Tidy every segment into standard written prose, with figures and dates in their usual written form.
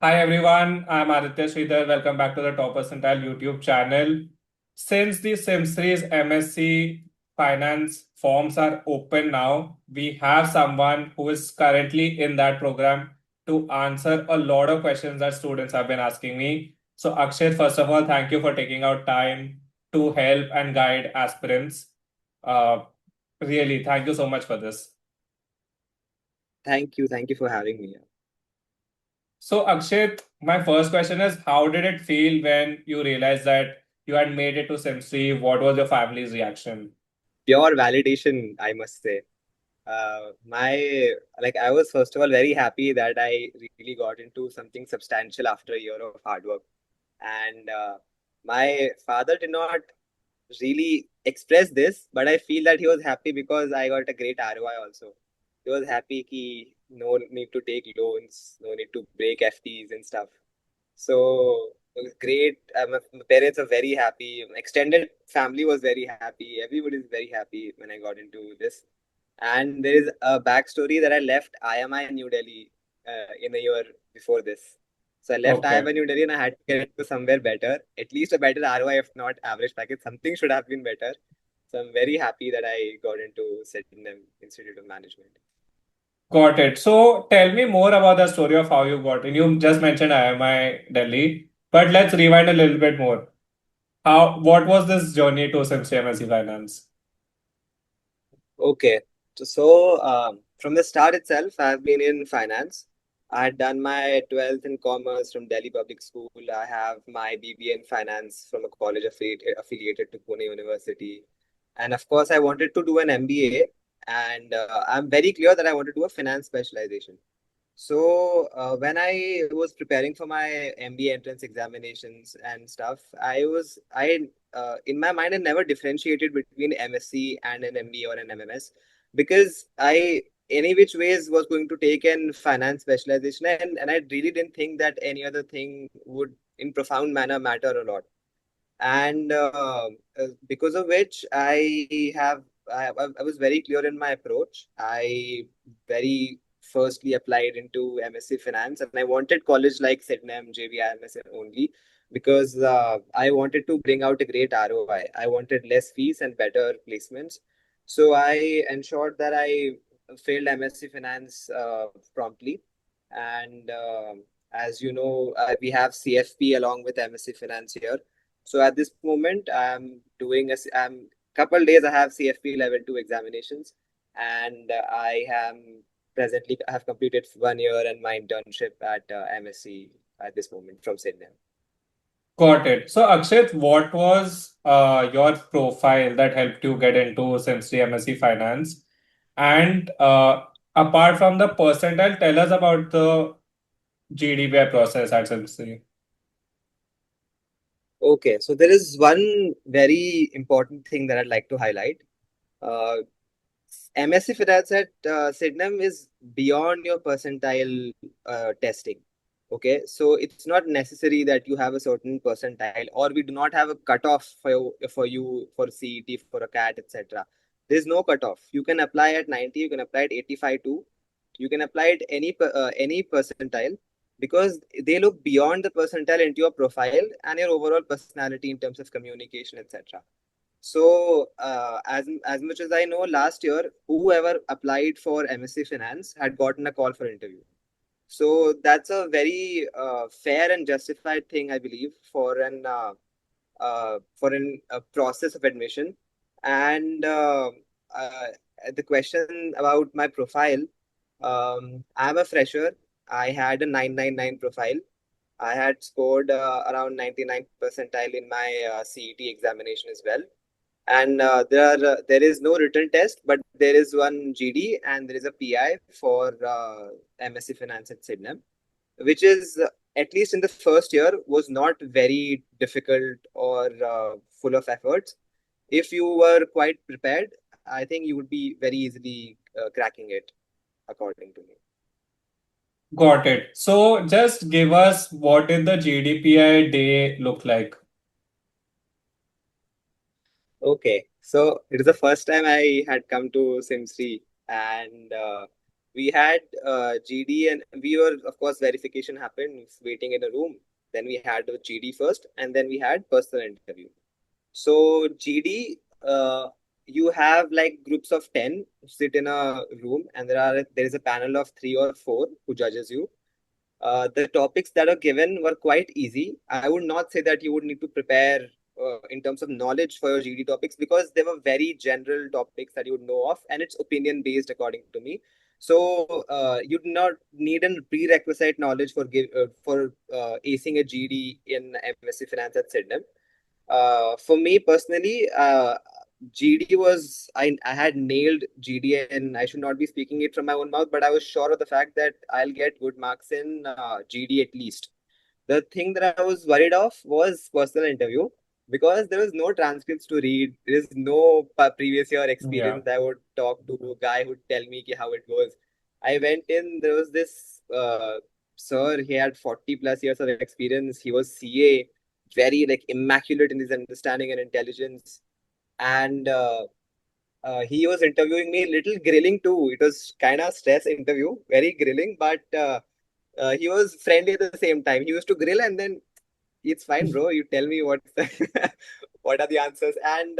Hi everyone, I'm Aditya Sridhar. Welcome back to the Top Percentile YouTube channel. Since the SIMSREE's MSc Finance forms are open now, we have someone who is currently in that program to answer a lot of questions that students have been asking me. So Akshit, first of all, thank you for taking out time to help and guide aspirants. Uh, Really, thank you so much for this. Thank you. Thank you for having me. So, Akshit, my first question is how did it feel when you realized that you had made it to SIMSRE? What was your family's reaction? Pure validation, I must say. I was first of all very happy that I really got into something substantial after a year of hard work. And my father did not really express this, but I feel that he was happy because I got a great ROI also. He was happy ki no need to take loans, no need to break FTs and stuff. So it was great. My parents are very happy. My extended family was very happy. Everybody is very happy when I got into this. And there is a backstory that I left IIM New Delhi in a year before this. So I left Okay. IIM New Delhi and I had to get into somewhere better, at least a better ROI, if not average package. Something should have been better. So I'm very happy that I got into Sydenham Institute of Management. Got it. So, tell me more about the story of how you got in. You just mentioned IIM Delhi, but let's rewind a little bit more. What was this journey to SIMSRE MSc Finance? Okay. So, from the start itself, I've been in finance. I had done my 12th in commerce from Delhi Public School. I have my BBA in finance from a college affiliated to Pune University. And of course, I wanted to do an MBA. And I'm very clear that I want to do a finance specialization. So when I was preparing for my MBA entrance examinations and stuff, I in my mind I never differentiated between MSc and an MBA or an MMS because I any which ways was going to take an finance specialization and I really didn't think that any other thing would in profound manner matter a lot. And because of which I was very clear in my approach. I very firstly applied into MSc Finance, and I wanted college like Sydenham, JBIMS only because I wanted to bring out a great ROI. I wanted less fees and better placements. So I ensured that I failed MSc Finance promptly. And as you know, we have CFP along with MSc Finance here. So at this moment, I'm couple days I have CFP level 2 examinations, and I have completed 1 year and my internship at MSc at this moment from Sydney. Got it. So, Akshit, what was your profile that helped you get into SIMSRE MSc Finance? And apart from the percentile, tell us about the GDPI process at SIMSRE. Okay, so there is one very important thing that I'd like to highlight. Uh, MSc Finance at Sydenham is beyond your percentile testing. Okay, so it's not necessary that you have a certain percentile, or we do not have a cutoff for CET, for a CAT, etc. There's no cutoff. You can apply at 90, you can apply at 85 too. You can apply at any percentile because they look beyond the percentile into your profile and your overall personality in terms of communication, etc. So, as much as I know, last year, whoever applied for MSc Finance had gotten a call for interview. So that's a very fair and justified thing, I believe, for an process of admission. And uh, the question about my profile, I'm a fresher. I had a 999 profile. I had scored around 99 percentile in my CET examination as well. And there is no written test, but there is one GD and there is a PI for MSc Finance at Sydenham, which is at least in the first year was not very difficult or full of efforts. If you were quite prepared, I think you would be very easily cracking it, according to me. Got it. So, just give us what did the GDPI day look like? Okay, so it is the first time I had come to SIMSRE, and We had GD, and we were, of course, verification happened, waiting in a room. Then we had the GD first, and then we had personal interview. So GD, you have like groups of 10 sit in a room, and there is a panel of 3 or 4 who judges you. The topics that are given were quite easy. I would not say that you would need to prepare in terms of knowledge for your GD topics, because they were very general topics that you would know of, and it's opinion based according to me. So you do not need a prerequisite knowledge for acing a GD in MSc Finance at Sydenham. For me personally, GD was I had nailed GD, and I should not be speaking it from my own mouth, but I was sure of the fact that I'll get good marks in GD at least. The thing that I was worried of was personal interview, because there was no transcripts to read. There is no previous year Yeah. experience that I would talk to a guy who would tell me how it goes. I went in, there was this sir, he had 40 plus years of experience. He was CA, very like immaculate in his understanding and intelligence. And he was interviewing me, little grilling too. It was kind of stress interview, very grilling, but he was friendly at the same time. He used to grill, and then it's fine, bro. You tell me what what are the answers, and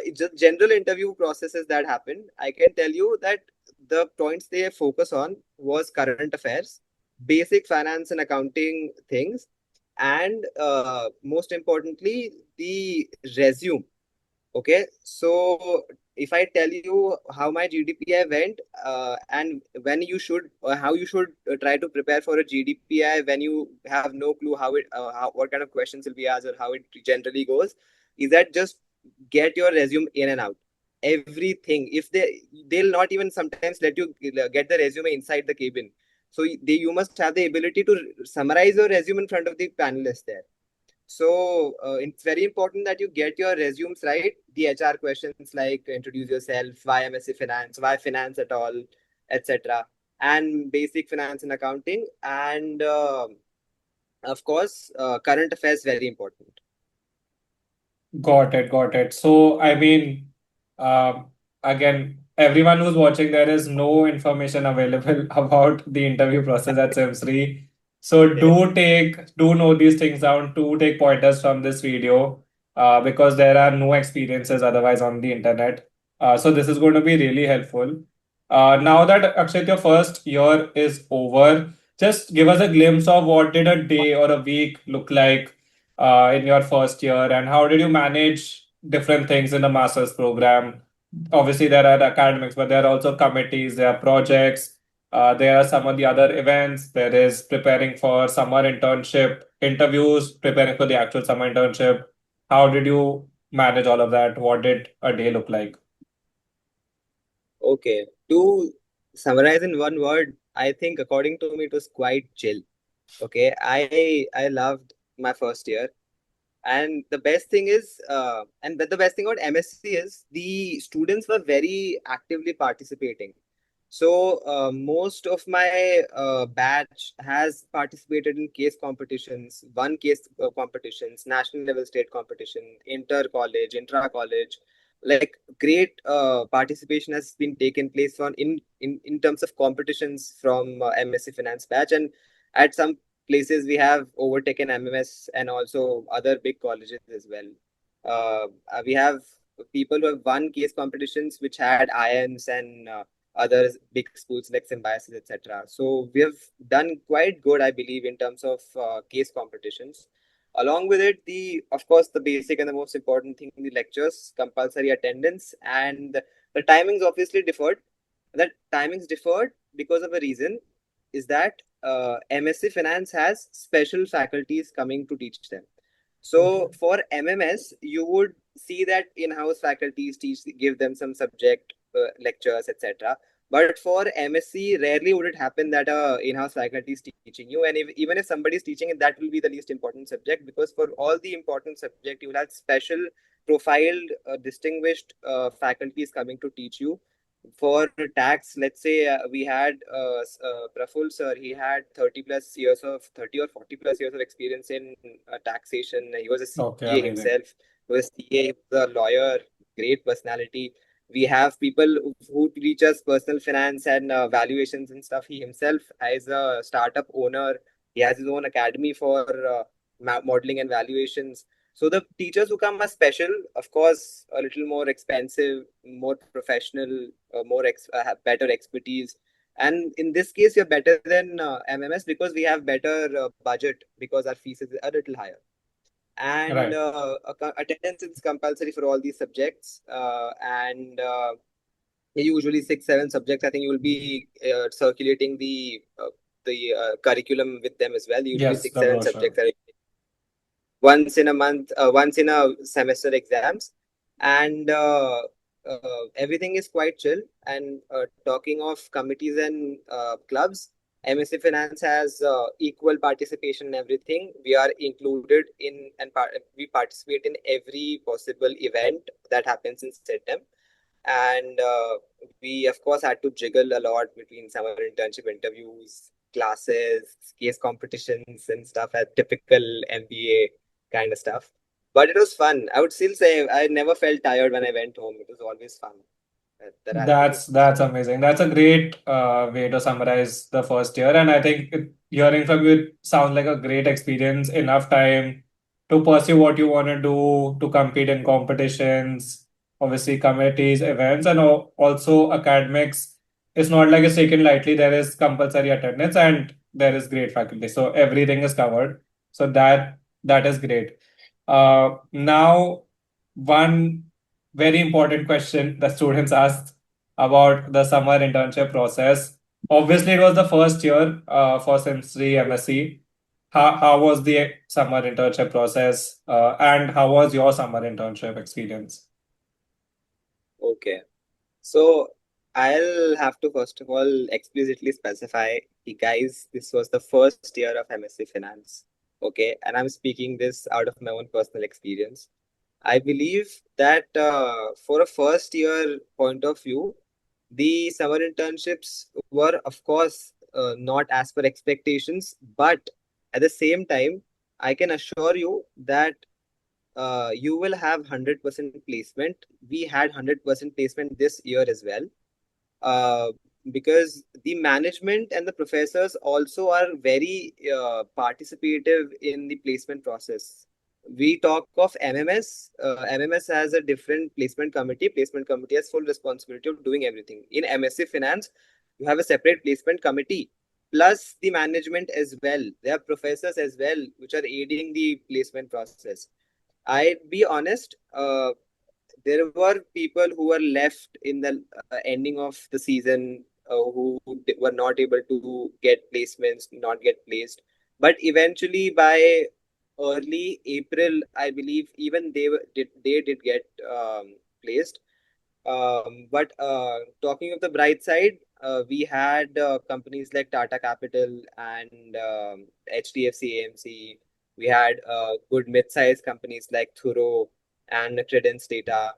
it's just general interview processes that happened. I can tell you that the points they focus on was current affairs, basic finance and accounting things, and most importantly, the resume. Okay, so if I tell you how my GDPI went, and when you should, how you should try to prepare for a GDPI when you have no clue what kind of questions will be asked or how it generally goes, is that just get your resume in and out. Everything. If they'll not even sometimes let you get the resume inside the cabin. So you must have the ability to summarize your resume in front of the panelists there. So it's very important that you get your resumes right. The HR questions like introduce yourself, why MSc Finance, why finance at all, etc. And basic finance and accounting, and of course, current affairs very important. Got it, got it. So, I mean, again, everyone who's watching, there is no information available about the interview process at SIMSRE. So, Okay. do note these things down, do take pointers from this video, because there are no experiences otherwise on the internet. So, this is going to be really helpful. Now that Akshit, your first year is over, just give us a glimpse of what did a day or a week look like in your first year, and how did you manage different things in the master's program? Obviously, there are academics, but there are also committees, there are projects, there are some of the other events. There is preparing for summer internship, interviews, preparing for the actual summer internship. How did you manage all of that? What did a day look like? Okay. To summarize in one word, I think according to me it was quite chill. Okay. I loved my first year. And the best thing is, the best thing about MSc is the students were very actively participating. So most of my batch has participated in case competitions, one case competitions, national level state competition, inter college, intra college. Like great participation has been taken place in terms of competitions from MSc Finance batch, and at some places we have overtaken MMS and also other big colleges as well. We have people who have won case competitions which had IIMs and other big schools like Symbiosis, etc. So we have done quite good, I believe, in terms of case competitions. Along with it, the of course the basic and the most important thing, the lectures, compulsory attendance, and the timings obviously differed. That timings differed because of a reason, is that MSc Finance has special faculties coming to teach them. Okay. So for MMS, you would see that in-house faculties give them some subject lectures, etc. But for MSc, rarely would it happen that in-house faculty is teaching you, and even if somebody is teaching it, that will be the least important subject, because for all the important subject, you will have special profiled, distinguished faculties coming to teach you. For tax, let's say we had Praful sir. He had 30 or 40 plus years of experience in taxation. He was a Okay, CA amazing. himself. He was a CA, he was a lawyer, great personality. We have people who teach us personal finance and valuations and stuff. He himself is a startup owner. He has his own academy for modeling and valuations. So the teachers who come are special, of course, a little more expensive, more professional, have better expertise. And in this case, we are better than MMS because we have better budget because our fees is a little higher. And Right. attendance is compulsory for all these subjects. And usually 6 7 subjects. I think you will be circulating the curriculum with them as well. Usually Yes, six the seven brochure. subjects are once in a month, once in a semester exams, and everything is quite chill. And talking of committees and clubs, MSc Finance has equal participation in everything. We are included in and we participate in every possible event that happens in Sydenham. And we, of course, had to jiggle a lot between summer internship interviews, classes, case competitions, and stuff at typical MBA kind of stuff. But it was fun. I would still say I never felt tired when I went home. It was always fun. That has been That's amazing. That's a great way to summarize the first year. And I think hearing from you it sounds like a great experience, enough time to pursue what you want to do, to compete in competitions, obviously committees, events, and also academics. It's not like it's taken lightly. There is compulsory attendance and there is great faculty. So everything is covered. So that is great. Now, one very important question the students asked about the summer internship process. Obviously, it was the first year for SIMSREE MSc. How was the summer internship process, and how was your summer internship experience? okay. So I'll have to first of all explicitly specify, guys, this was the first year of MSc Finance. Okay, and I'm speaking this out of my own personal experience. I believe that for a first year point of view, the summer internships were, of course, not as per expectations, but at the same time, I can assure you that you will have 100% placement. We had 100% placement this year as well, uh, because the management and the professors also are very participative in the placement process. We talk of MMS. MMS has a different placement committee. Placement committee has full responsibility of doing everything. In MSc Finance, you have a separate placement committee plus the management as well. There are professors as well which are aiding the placement process. I'd be honest. There were people who were left in the ending of the season who were not able to get placements, not get placed. But eventually, by early April, I believe even they did get placed. But talking of the bright side, we had companies like Tata Capital and HDFC AMC. We had good mid-sized companies like Thuro and Credence Data.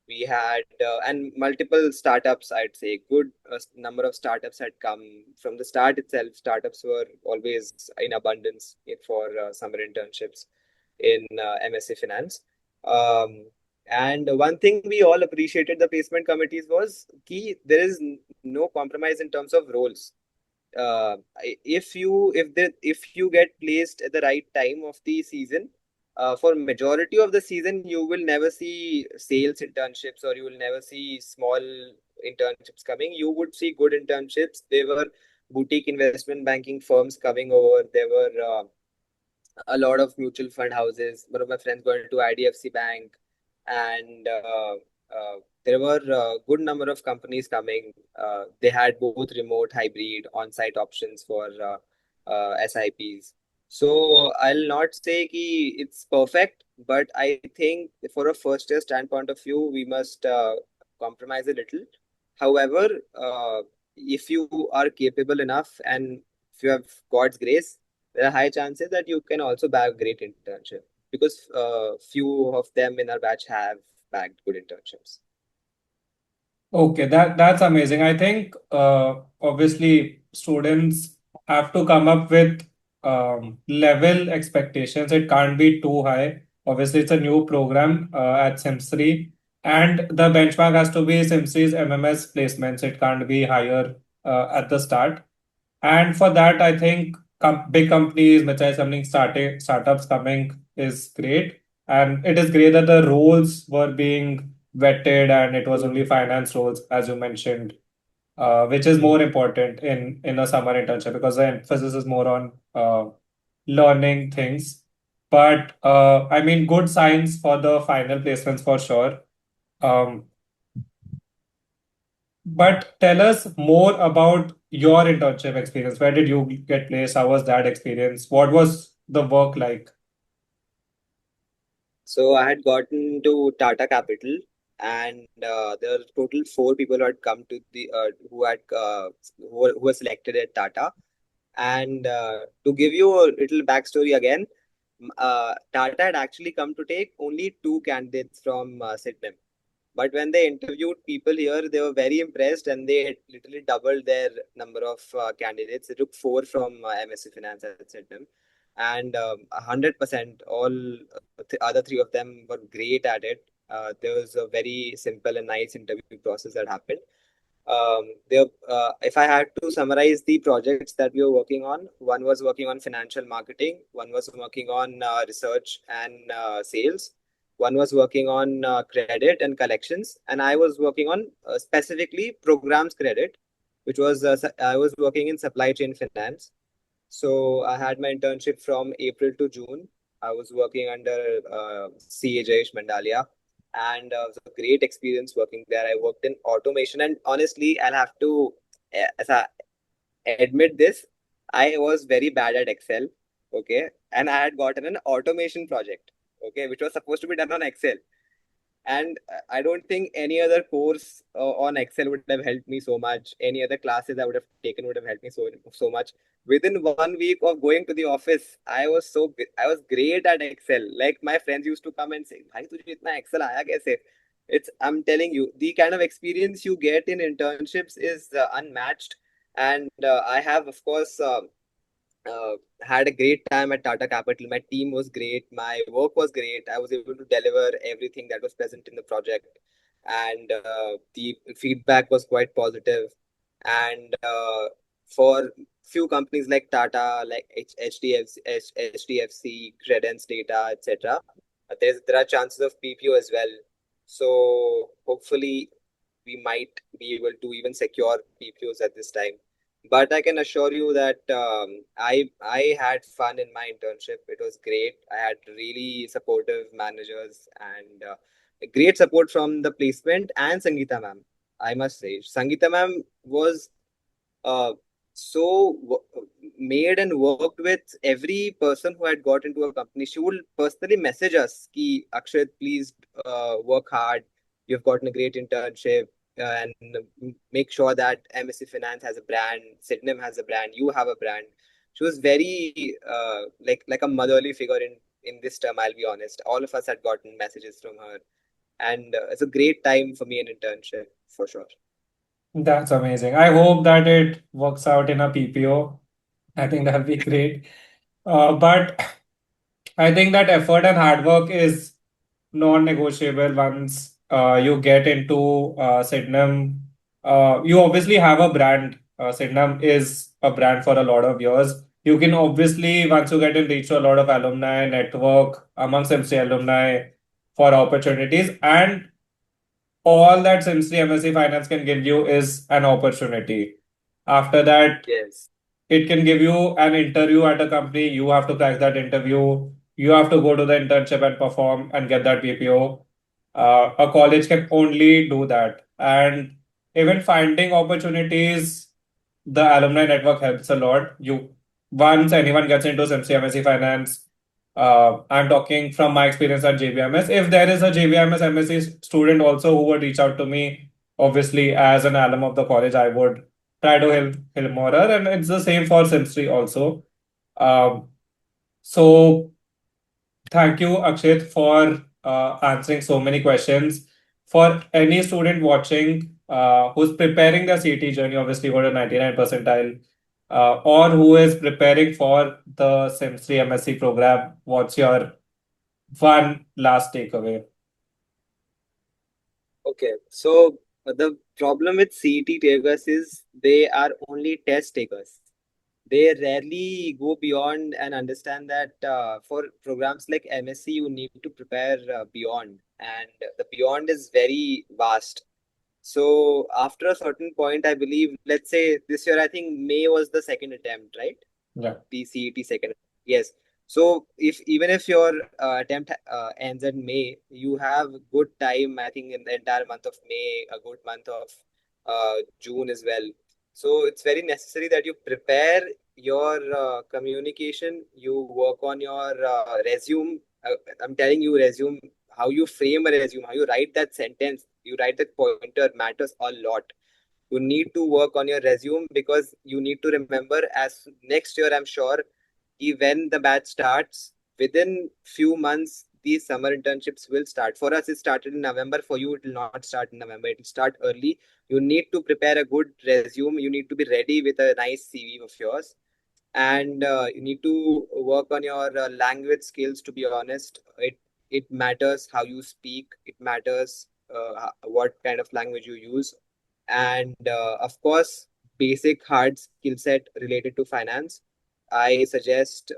We had and multiple startups. I'd say good number of startups had come from the start itself. Startups were always in abundance for summer internships in MSc Finance. Um, and one thing we all appreciated the placement committees was key. There is no compromise in terms of roles. If you get placed at the right time of the season, for majority of the season, you will never see sales internships or you will never see small internships coming. You would see good internships. There were boutique investment banking firms coming over. There were a lot of mutual fund houses. One of my friends got into IDFC Bank, and there were a good number of companies coming. They had both remote, hybrid, on-site options for SIPs. So I'll not say ki it's perfect, but I think for a first-year standpoint of view, we must compromise a little. However, if you are capable enough and if you have God's grace, there are high chances that you can also bag a great internship because few of them in our batch have bagged good internships. Okay, that's amazing. I think obviously students have to come up with level expectations. It can't be too high. Obviously, it's a new program at SIMSREE. And the benchmark has to be SIMSREE's MMS placements. It can't be higher at the start. And for that, I think big companies, mid-sized companies, startups coming is great. And it is great that the roles were being vetted and it was only finance roles, as you mentioned, which is more important in a summer internship because the emphasis is more on learning things. But I mean, good signs for the final placements for sure. Um, but tell us more about your internship experience. Where did you get placed? How was that experience? What was the work like? So I had gotten to Tata Capital, and there were total four people who had come to the who were selected at Tata. And to give you a little backstory again, Tata had actually come to take only two candidates from Sydenham. But when they interviewed people here, they were very impressed and they had literally doubled their number of candidates. They took four from MSc Finance at Sydenham. And 100%, all the other three of them were great at it. There was a very simple and nice interview process that happened. If I had to summarize the projects that we were working on, one was working on financial marketing, one was working on research and sales, one was working on credit and collections, and I was working on specifically programs credit, which was I was working in supply chain finance. So I had my internship from April to June. I was working under CA Jayesh Mandalia, and it was a great experience working there. I worked in automation, and honestly, I'll have to as I admit this, I was very bad at Excel. Okay, and I had gotten an automation project. Okay, which was supposed to be done on Excel. And I don't think any other course on Excel would have helped me so much. Any other classes I would have taken would have helped me so much. Within 1 week of going to the office, I was great at Excel. Like my friends used to come and say, "Bhai, tujhe itna Excel aaya kaise?" I'm telling you, the kind of experience you get in internships is unmatched. And I have, of course, had a great time at Tata Capital. My team was great. My work was great. I was able to deliver everything that was present in the project, and the feedback was quite positive. And for few companies like Tata, like HDFC, Credence Data, etc., there are chances of PPO as well. So hopefully, we might be able to even secure PPOs at this time. But I can assure you that I had fun in my internship. It was great. I had really supportive managers and great support from the placement and Sangeeta ma'am. I must say, Sangeeta ma'am was uh, so made and worked with every person who had got into a company. She would personally message us, "Ki Akshit, please work hard. You've gotten a great internship, and make sure that MSc Finance has a brand, Sydenham has a brand, you have a brand." She was very like a motherly figure in this term. I'll be honest. All of us had gotten messages from her, and it's a great time for me in internship for sure. That's amazing. I hope that it works out in a PPO. I think that'll be great. But I think that effort and hard work is non-negotiable once you get into Sydenham. You obviously have a brand. Sydenham is a brand for a lot of years. You can obviously, once you get in reach to a lot of alumni, network amongst MC alumni for opportunities, and all that SIMSREE MSc Finance can give you is an opportunity. After that, Yes. it can give you an interview at a company. You have to crack that interview. You have to go to the internship and perform and get that PPO. A college can only do that. And even finding opportunities, the alumni network helps a lot. Once anyone gets into MSc Finance, I'm talking from my experience at JBIMS. If there is a JBIMS MSc student also who would reach out to me, obviously as an alum of the college, I would try to help more, and it's the same for SIMSREE also. Um, so thank you, Akshit, for answering so many questions. For any student watching who's preparing the CT journey, obviously got a 99 percentile, or who is preparing for the SIMSREE MSc program, what's your one last takeaway? Okay, so the problem with CET takers is they are only test takers. They rarely go beyond and understand that for programs like MSc, you need to prepare beyond, and the beyond is very vast. So after a certain point, I believe, let's say this year, I think May was the second attempt, right? Yeah. PCET second. Yes. So if even if your attempt ends in May, you have good time. I think in the entire month of May, a good month of June as well. So it's very necessary that you prepare your communication. You work on your resume. I'm telling you, resume. How you frame a resume, how you write that sentence, you write that pointer matters a lot. You need to work on your resume because you need to remember as next year, I'm sure, when the batch starts, within few months these summer internships will start. For us it started in November, for you it will not start in November, it will start early. You need to prepare a good resume, you need to be ready with a nice CV of yours, and you need to work on your language skills. To be honest, it matters how you speak, it matters what kind of language you use, and of course basic hard skill set related to finance. I suggest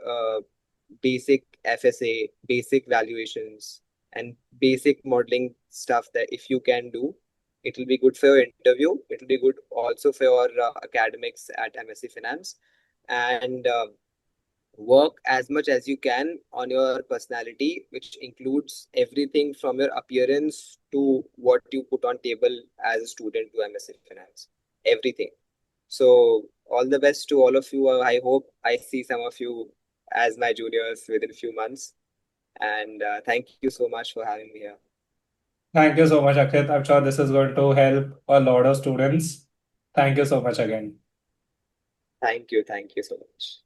basic FSA, basic valuations, and basic modeling stuff that if you can do, it will be good for your interview. It will be good also for your academics at MSc Finance, and work as much as you can on your personality, which includes everything from your appearance to what you put on table as a student to MSc Finance. Everything. So all the best to all of you. I hope I see some of you as my juniors within a few months. And thank you so much for having me here. Thank you so much, Akshit. I'm sure this is going to help a lot of students. Thank you so much again. Thank you. Thank you so much.